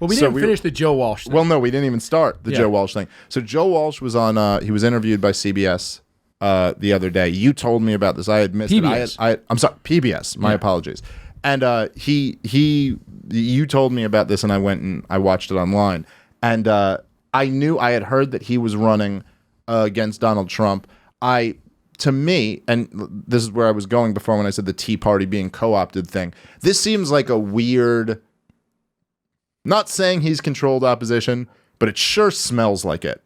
Well, we didn't finish the Joe Walsh thing. Well, no, we didn't even start the Joe Walsh thing. So Joe Walsh was on. He was interviewed by CBS the other day. You told me about this. I had missed PBS. it. I'm sorry, PBS. My apologies. And you told me about this, and I went and I watched it online. And I had heard that he was running against Donald Trump. To me, and this is where I was going before when I said the Tea Party being co-opted thing. This seems like a weird. Not saying he's controlled opposition, but it sure smells like it.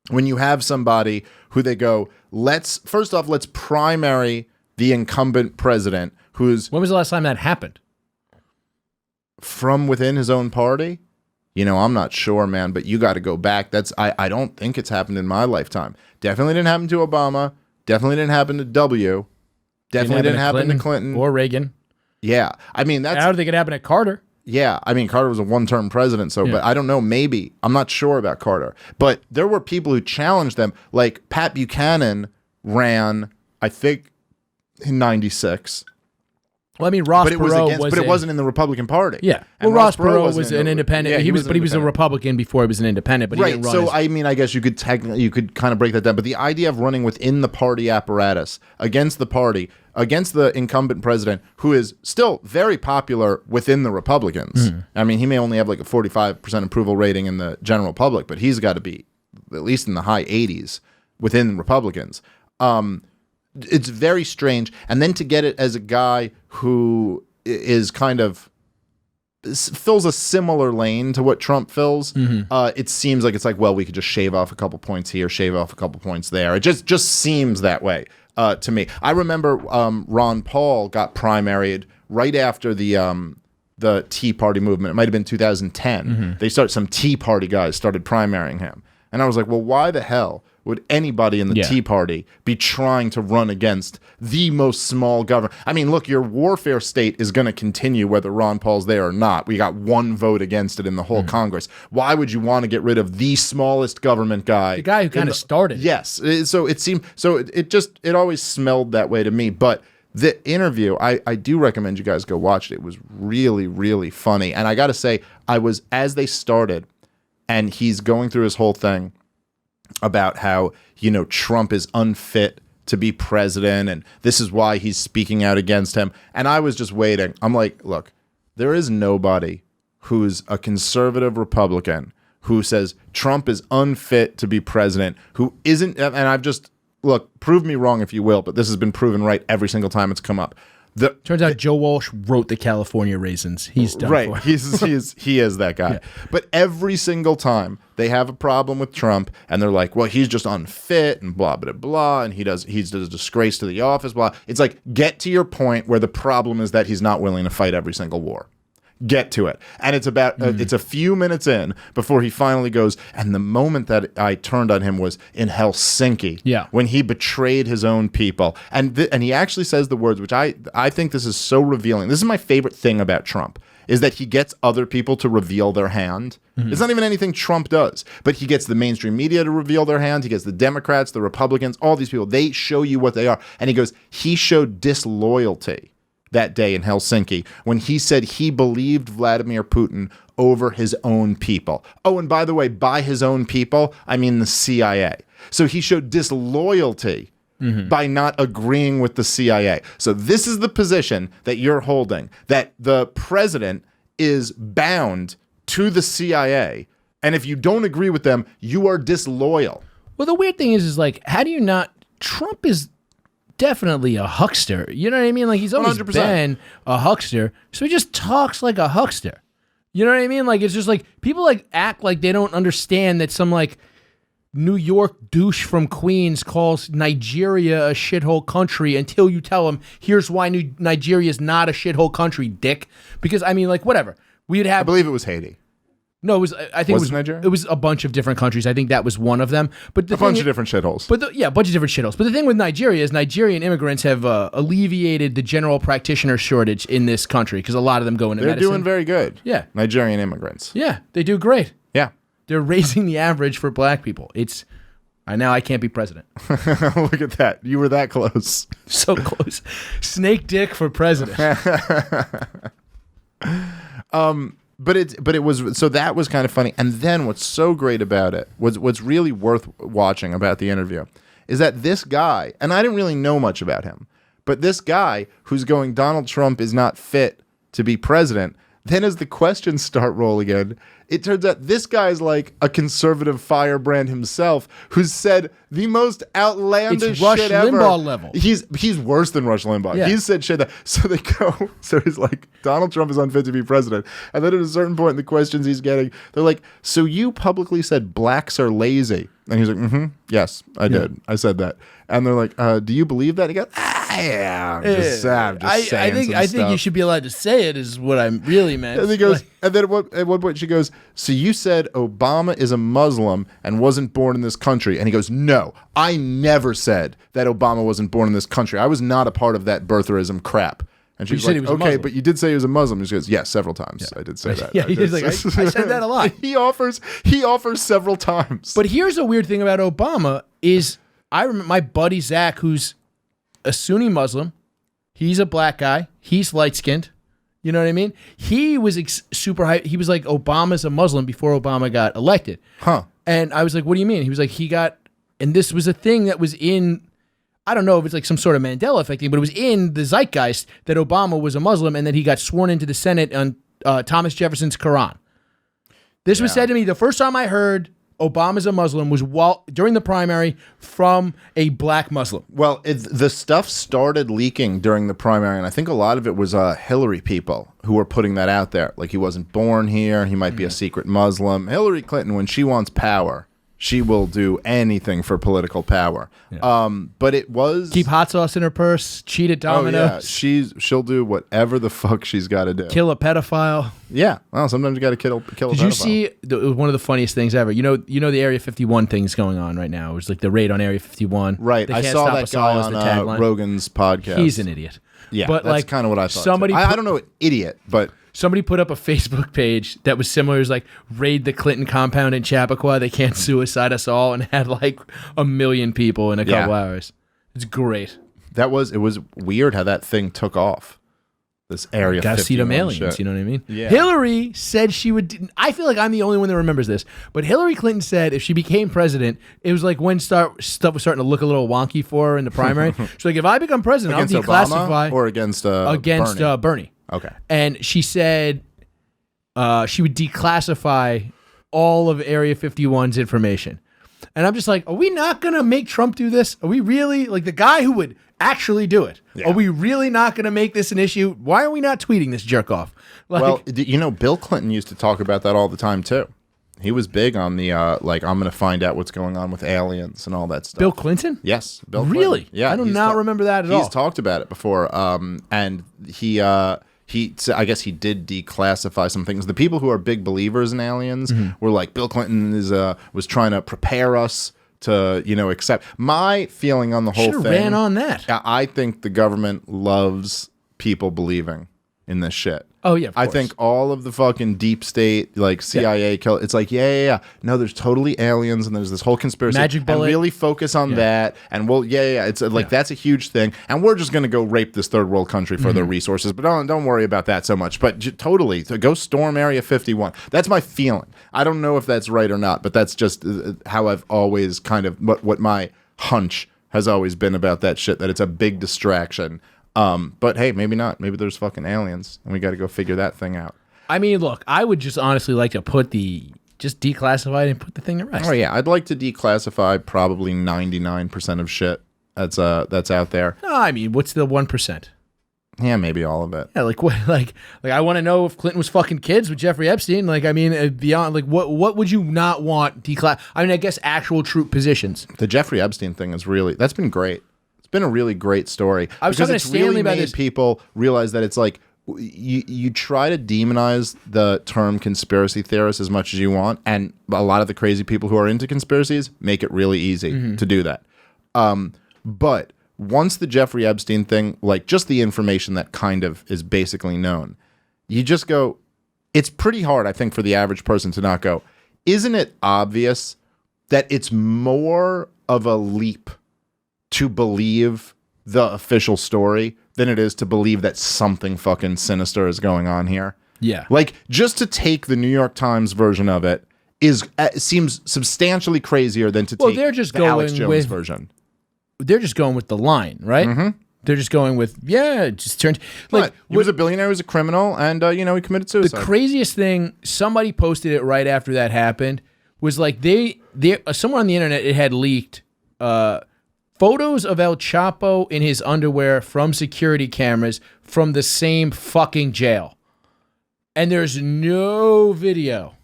When you have somebody who they go, let's primary the incumbent president who's... When was the last time that happened? From within his own party? I'm not sure, man, but you got to go back. I don't think it's happened in my lifetime. Definitely didn't happen to Obama. Definitely didn't happen to W. Definitely didn't happen to Clinton. Or Reagan. Yeah. I mean, I don't think it happened at Carter. Yeah, I mean, Carter was a one-term president, but I don't know, maybe. I'm not sure about Carter. But there were people who challenged them, like Pat Buchanan ran, I think, in 96. Well, I mean, Ross Perot it wasn't in the Republican Party. Yeah. Well, Ross Perot was an independent. Yeah, he was a Republican before he was an independent, but he didn't run. So, I mean, I guess you could kind of break that down. But the idea of running within the party apparatus against the party, against the incumbent president, who is still very popular within the Republicans. I mean, he may only have like a 45% approval rating in the general public, but he's got to be at least in the high 80s within Republicans. It's very strange. And then to get it as a guy who is kind of fills a similar lane to what Trump fills, it seems like it's like, well, we could just shave off a couple points here, shave off a couple points there. It just seems that way to me. I remember Ron Paul got primaried right after the Tea Party movement. It might have been 2010. Some Tea Party guys started primarying him. And I was like, well, why the hell would anybody in the Tea Party be trying to run against the most small government? I mean, look, your warfare state is going to continue whether Ron Paul's there or not. We got one vote against it in the whole Congress. Why would you want to get rid of the smallest government guy? The guy who kind of started. Yes. So it seemed, it always smelled that way to me. But the interview, I do recommend you guys go watch it. It was really, really funny. And I got to say, as they started, and he's going through his whole thing about how, Trump is unfit to be president, and this is why he's speaking out against him. And I was just waiting. I'm like, look, there is nobody who's a conservative Republican who says Trump is unfit to be president, who isn't, and I've just, look, prove me wrong if you will, but this has been proven right every single time it's come up. Turns out Joe Walsh wrote the California Raisins. He's done right. for. He is that guy. Yeah. But every single time they have a problem with Trump, and they're like, "Well, he's just unfit and blah blah blah, and he's a disgrace to the office." Blah. It's like, get to your point where the problem is that he's not willing to fight every single war. Get to it. And it's about it's a few minutes in before he finally goes, and the moment that I turned on him was in Helsinki, when he betrayed his own people. And he actually says the words, which I think this is so revealing. This is my favorite thing about Trump, is that he gets other people to reveal their hand. It's not even anything Trump does, but he gets the mainstream media to reveal their hand. He gets the Democrats, the Republicans, all these people. They show you what they are. And he goes, he showed disloyalty that day in Helsinki when he said he believed Vladimir Putin over his own people. Oh, and by the way, by his own people, I mean the CIA. So he showed disloyalty by not agreeing with the CIA. So this is the position that you're holding, that the president is bound to the CIA, and if you don't agree with them, you are disloyal. Well, the weird thing is like, how do you not... Trump is definitely a huckster. You know what I mean? Like, he's always 100%. been a huckster, so he just talks like a huckster. You know what I mean? Like, it's just like, people like act like they don't understand that some like New York douche from Queens calls Nigeria a shithole country until you tell him, here's why Nigeria is not a shithole country, dick. Because, I mean, like, whatever. We'd have... I believe it was Haiti. No, it was. I think was Nigeria? It was a bunch of different countries. I think that was one of them. But a bunch of different shitholes. But a bunch of different shitholes. But the thing with Nigeria is Nigerian immigrants have alleviated the general practitioner shortage in this country because a lot of them go into medicine. They're doing very good. Yeah, Nigerian immigrants. Yeah, they do great. Yeah, they're raising the average for black people. It's now I can't be president. Look at that. You were that close. So close. Snake dick for president. But it was, so that was kind of funny. And then what's so great about it, what's really worth watching about the interview, is that this guy, and I didn't really know much about him, but this guy who's going, Donald Trump is not fit to be president, then as the questions start rolling in, it turns out this guy's like a conservative firebrand himself who's said the most outlandish It's Rush shit ever. Limbaugh level. He's worse than Rush Limbaugh. Yeah. He's said shit that, so they go, so he's like, Donald Trump is unfit to be president. And then at a certain point in the questions he's getting, they're like, so you publicly said blacks are lazy. And he's like, yes, I did. I said that. And they're like, do you believe that? He goes, yeah, I'm just saying I think you should be allowed to say it is what I really meant. And he goes, and then at one point she goes, so you said Obama is a Muslim and wasn't born in this country. And he goes, no, I never said that Obama wasn't born in this country. I was not a part of that birtherism crap. And she's like, okay, but you did say he was a Muslim. He goes, yes, several times. I did say that. Yeah, he's like, I said that a lot. He offers several times. But here's a weird thing about Obama is I remember my buddy Zach, who's a Sunni Muslim. He's a black guy. He's light-skinned. You know what I mean? He was super high. He was like, Obama's a Muslim before Obama got elected. Huh. And I was like, what do you mean? He was like, and this was a thing that was in, I don't know if it's like some sort of Mandela effect thing, but it was in the zeitgeist that Obama was a Muslim and that he got sworn into the Senate on Thomas Jefferson's Quran. This was said to me the first time I heard Obama's a Muslim was during the primary from a black Muslim. Well, the stuff started leaking during the primary, and I think a lot of it was Hillary people who were putting that out there. Like, he wasn't born here. He might be a secret Muslim. Hillary Clinton, when she wants power, she will do anything for political power. Yeah. But it was... Keep hot sauce in her purse, cheat at dominoes. Oh, yeah. She'll do whatever the fuck she's got to do. Kill a pedophile. Yeah. Well, sometimes you got to kill a pedophile. Did you see one of the funniest things ever? You know the Area 51 thing's going on right now. It was like the raid on Area 51. Right. I saw that guy on Rogan's podcast. He's an idiot. Yeah, but that's like, kind of what I thought. I don't know, idiot, but... Somebody put up a Facebook page that was similar. It was like, raid the Clinton compound in Chappaqua. They can't suicide us all, and had like 1 million people in a couple hours. It's great. It was weird how that thing took off. This Area 51 Gotta see them aliens, shit. you know what I mean? Yeah. Hillary said she would... I feel like I'm the only one that remembers this, but Hillary Clinton said if she became president, it was like when stuff was starting to look a little wonky for her in the primary. She's like, if I become president, against I'll declassify... Obama or against Bernie. Okay. And she said she would declassify all of Area 51's information. And I'm just like, are we not going to make Trump do this? Are we really, like, the guy who would actually do it? Yeah. Are we really not going to make this an issue? Why are we not tweeting this jerk off? Like, well, Bill Clinton used to talk about that all the time, too. He was big on the, I'm going to find out what's going on with aliens and all that stuff. Bill Clinton? Yes. Bill Clinton. Really? Yeah. I do not remember that at all. He's talked about it before. And I guess he did declassify some things. The people who are big believers in aliens were like, Bill Clinton was trying to prepare us to, accept. My feeling on the whole thing. Ran on that. I think the government loves people believing in this shit. Oh, yeah, of course. I think all of the fucking deep state, like CIA, it's like, yeah. No, there's totally aliens, and there's this whole conspiracy. Magic bullet. And really focus on that. And it's like, that's a huge thing. And we're just going to go rape this third world country for their resources. But don't worry about that so much. But totally, to go storm Area 51. That's my feeling. I don't know if that's right or not, but that's just how I've always kind of, what my hunch has always been about that shit, that it's a big distraction. But hey, maybe not. Maybe there's fucking aliens, and we got to go figure that thing out. I mean, look, I would just honestly like to just declassify it and put the thing to rest. Oh yeah, I'd like to declassify probably 99% of shit that's out there. No, I mean, what's the 1%? Yeah, maybe all of it. Yeah, like what? Like I want to know if Clinton was fucking kids with Jeffrey Epstein. Like, I mean, beyond like what would you not want declass? I mean, I guess actual troop positions. The Jeffrey Epstein thing that's been great. Been a really great story. I was talking to Stanley really about made this. People realize that it's like you try to demonize the term conspiracy theorist as much as you want, and a lot of the crazy people who are into conspiracies make it really easy to do that. But once the Jeffrey Epstein thing, like just the information that kind of is basically known, you just go, it's pretty hard, I think, for the average person to not go, isn't it obvious that it's more of a leap to believe the official story than it is to believe that something fucking sinister is going on here? Yeah. Like, just to take the New York Times version of it seems substantially crazier than to take they're just the Alex going Jones with- version. They're just going with the line, right? Mm-hmm. They're just going with, it just turned... Like, he was a billionaire, he was a criminal, and, he committed suicide. The craziest thing, somebody posted it right after that happened, was like they somewhere on the internet it had leaked photos of El Chapo in his underwear from security cameras from the same fucking jail. And there's no video.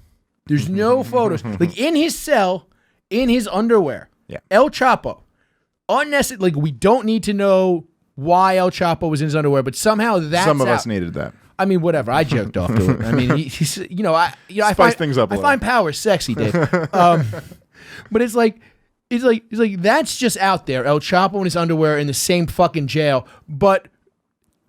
There's no photos. Like, in his cell, in his underwear. Yeah. El Chapo. Unnecessary. Like, we don't need to know why El Chapo was in his underwear, but somehow that's Some of us out. needed that. I mean, whatever. I joked off to it. I mean, he's I Spice find things up a I little. find power sexy, Dave. But it's like that's just out there. El Chapo in his underwear in the same fucking jail, but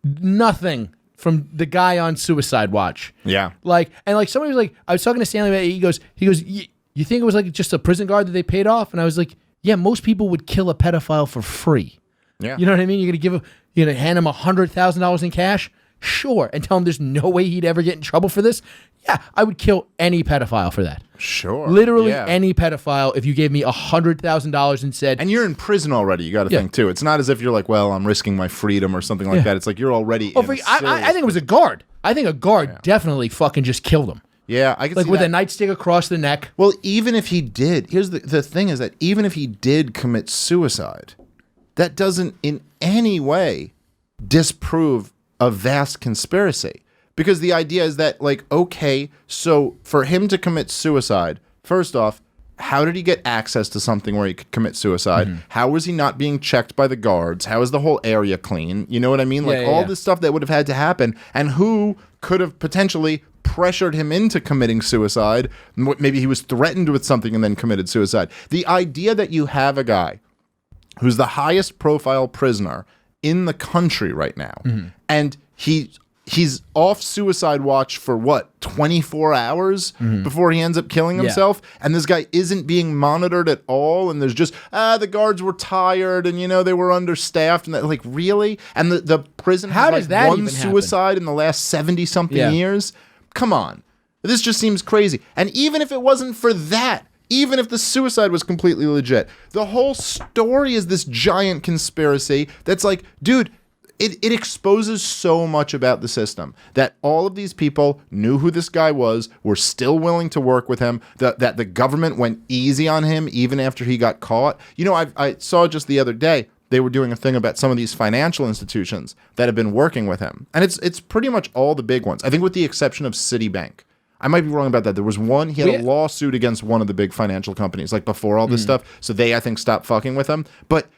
nothing from the guy on Suicide Watch. Yeah. Like, and like somebody was like, I was talking to Stanley about it, he goes, you think it was like just a prison guard that they paid off? And I was like, yeah, most people would kill a pedophile for free. Yeah. You know what I mean? You're gonna hand him $100,000 in cash? Sure. And tell him there's no way he'd ever get in trouble for this? Yeah, I would kill any pedophile for that. Sure. Literally yeah. any pedophile if you gave me $100,000 and said... And you're in prison already, you got to think, too. It's not as if you're like, well, I'm risking my freedom or something like that. It's like you're already in a I think it was a guard. I think a guard definitely fucking just killed him. Yeah, I can Like see with that. a nightstick across the neck. Well, even if he did, here's the thing is that even if he did commit suicide, that doesn't in any way disprove a vast conspiracy. Because the idea is that, like, okay, so for him to commit suicide, first off, how did he get access to something where he could commit suicide? Mm-hmm. How was he not being checked by the guards? How is the whole area clean? You know what I mean? Like, all this stuff that would have had to happen. And who could have potentially pressured him into committing suicide? Maybe he was threatened with something and then committed suicide. The idea that you have a guy who's the highest profile prisoner in the country right now, and he's off suicide watch for what, 24 hours before he ends up killing himself, and this guy isn't being monitored at all, and there's just the guards were tired and they were understaffed, and that, like, really? And the prison How has does like that one even happen? suicide in the last 70 something years? Come on. This just seems crazy. And even if it wasn't for that, even if the suicide was completely legit, the whole story is this giant conspiracy that's like, dude, it exposes so much about the system that all of these people knew who this guy was, were still willing to work with him, that the government went easy on him even after he got caught. I saw just the other day, they were doing a thing about some of these financial institutions that have been working with him. And it's pretty much all the big ones. I think with the exception of Citibank. I might be wrong about that. There was one, he had a lawsuit against one of the big financial companies, like before all this stuff. So they, I think, stopped fucking with him. But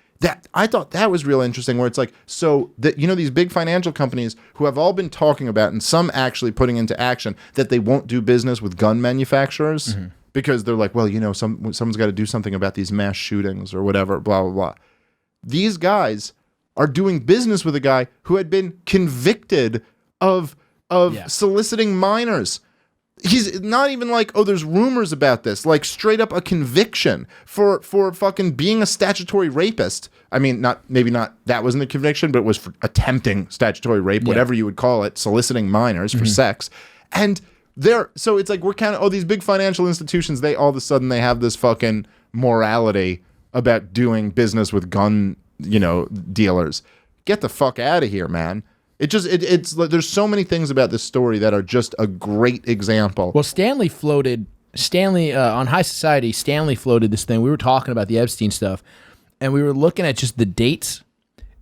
I thought that was real interesting, where it's like, so that, these big financial companies who have all been talking about, and some actually putting into action, that they won't do business with gun manufacturers because they're like, well, someone's got to do something about these mass shootings or whatever, blah, blah, blah. These guys are doing business with a guy who had been convicted of soliciting minors. He's not even like, oh, there's rumors about this. Like, straight up a conviction for fucking being a statutory rapist. I mean, maybe not that wasn't a conviction, but it was for attempting statutory rape, whatever you would call it, soliciting minors for sex. And so it's like, we're kind of, these big financial institutions, they all of a sudden they have this fucking morality about doing business with gun, dealers. Get the fuck out of here, man. It's there's so many things about this story that are just a great example. Well, Stanley on High Society, Stanley floated this thing. We were talking about the Epstein stuff, and we were looking at just the dates.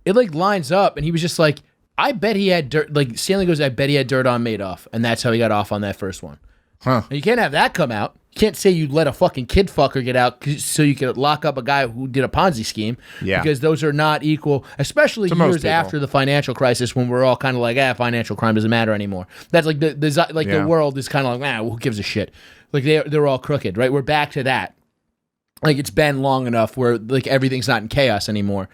It like lines up, and he was just like, I bet he had dirt. Like, Stanley goes, I bet he had dirt on Madoff, and that's how he got off on that first one. Huh. And you can't have that come out. You can't say you let a fucking kid fucker get out so you could lock up a guy who did a Ponzi scheme. Yeah. Because those are not equal, especially years after the financial crisis, when we're all kind of like, financial crime doesn't matter anymore. That's like the world is kind of like, who gives a shit? Like, they're all crooked, right? We're back to that. Like, it's been long enough where like everything's not in chaos anymore.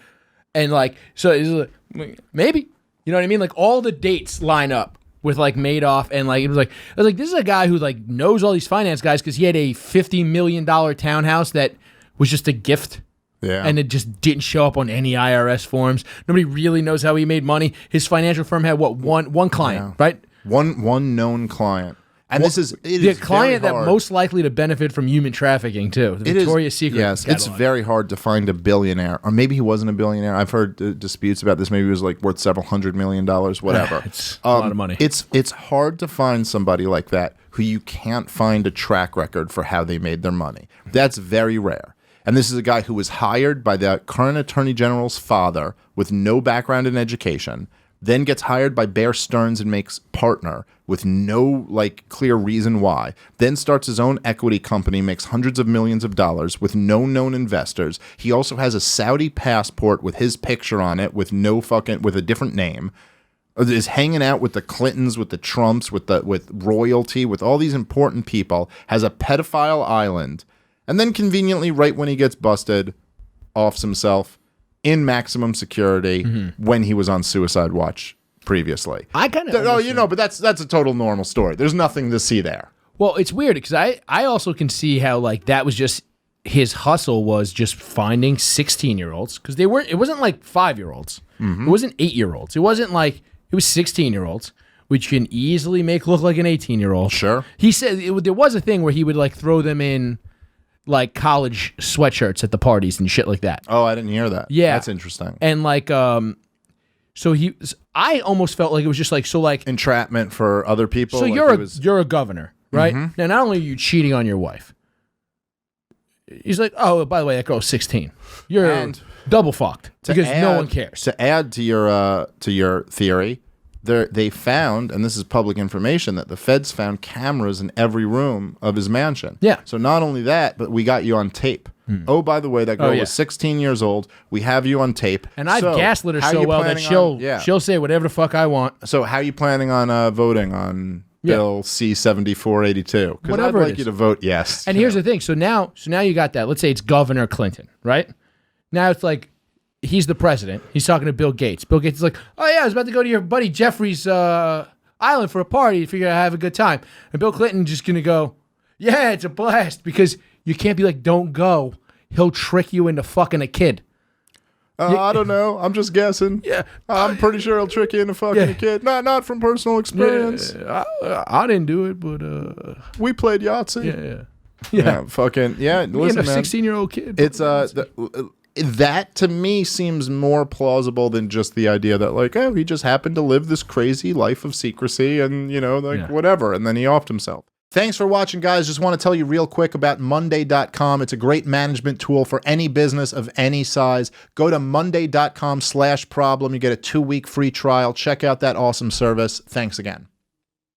And like, so it's like, maybe, you know what I mean? Like, all the dates line up with like Madoff, and like I was like, this is a guy who like knows all these finance guys because he had a $50 million townhouse that was just a gift, and it just didn't show up on any IRS forms. Nobody really knows how he made money. His financial firm had one client, right? One known client. And this is the client very that hard. most likely to benefit from human trafficking too. The Victoria's Secret. Yes, it's catalog. very hard to find a billionaire, or maybe he wasn't a billionaire. I've heard disputes about this. Maybe he was like worth several $100 million, whatever. It's a lot of money. It's hard to find somebody like that who you can't find a track record for how they made their money. That's very rare. And this is a guy who was hired by the current attorney general's father with no background in education, then gets hired by Bear Stearns and makes partner with no like clear reason why, then starts his own equity company, makes hundreds of millions of dollars with no known investors. He also has a Saudi passport with his picture on it with with a different name. Is hanging out with the Clintons, with the Trumps, with royalty, with all these important people, has a pedophile island, and then conveniently, right when he gets busted, offs himself in maximum security when he was on suicide watch previously. I kind of but that's a total normal story. There's nothing to see there. Well, it's weird because I also can see how like that was just his hustle was just finding 16-year-olds because it wasn't like 5-year-olds. It wasn't 8-year-olds. It wasn't like it was 16-year-olds, which can easily make look like an 18-year-old. Sure. He said there was a thing where he would like throw them in like college sweatshirts at the parties and shit like that. Oh, I didn't hear that. Yeah. That's interesting. And like so I almost felt like it was just like Entrapment for other people. so like you're a governor, right? Now not only are you cheating on your wife, he's like, oh, by the way, that girl's 16. You're And double fucked because no one cares. To add to your theory, they found, and this is public information, that the feds found cameras in every room of his mansion. Yeah. So not only that, but we got you on tape. Oh, by the way, that girl was 16 years old. We have you on tape. And I've gaslit her how so you well that planning she'll say whatever the fuck I want. So how are you planning on voting on Bill C-7482? Because I'd Whatever it like is. you to vote yes. And here's the thing. So now you got that. Let's say it's Governor Clinton, right? Now it's like he's the president. He's talking to Bill Gates. Bill Gates is like, oh yeah, I was about to go to your buddy Jeffrey's island for a party. Figure out have a good time. And Bill Clinton just gonna go, yeah, it's a blast because you can't be like, don't go. He'll trick you into fucking a kid. I don't know. I'm just guessing. Yeah, I'm pretty sure he'll trick you into fucking a kid. Not from personal experience. I didn't do it, but We played Yahtzee. yeah. Fucking yeah. Me Listen, and a man. 16-year-old kid. It's that to me seems more plausible than just the idea that like, oh, he just happened to live this crazy life of secrecy and whatever, and then he offed himself. Thanks for watching, guys. Just want to tell you real quick about Monday.com. It's a great management tool for any business of any size. Go to Monday.com/problem. You get a 2-week free trial. Check out that awesome service. Thanks again.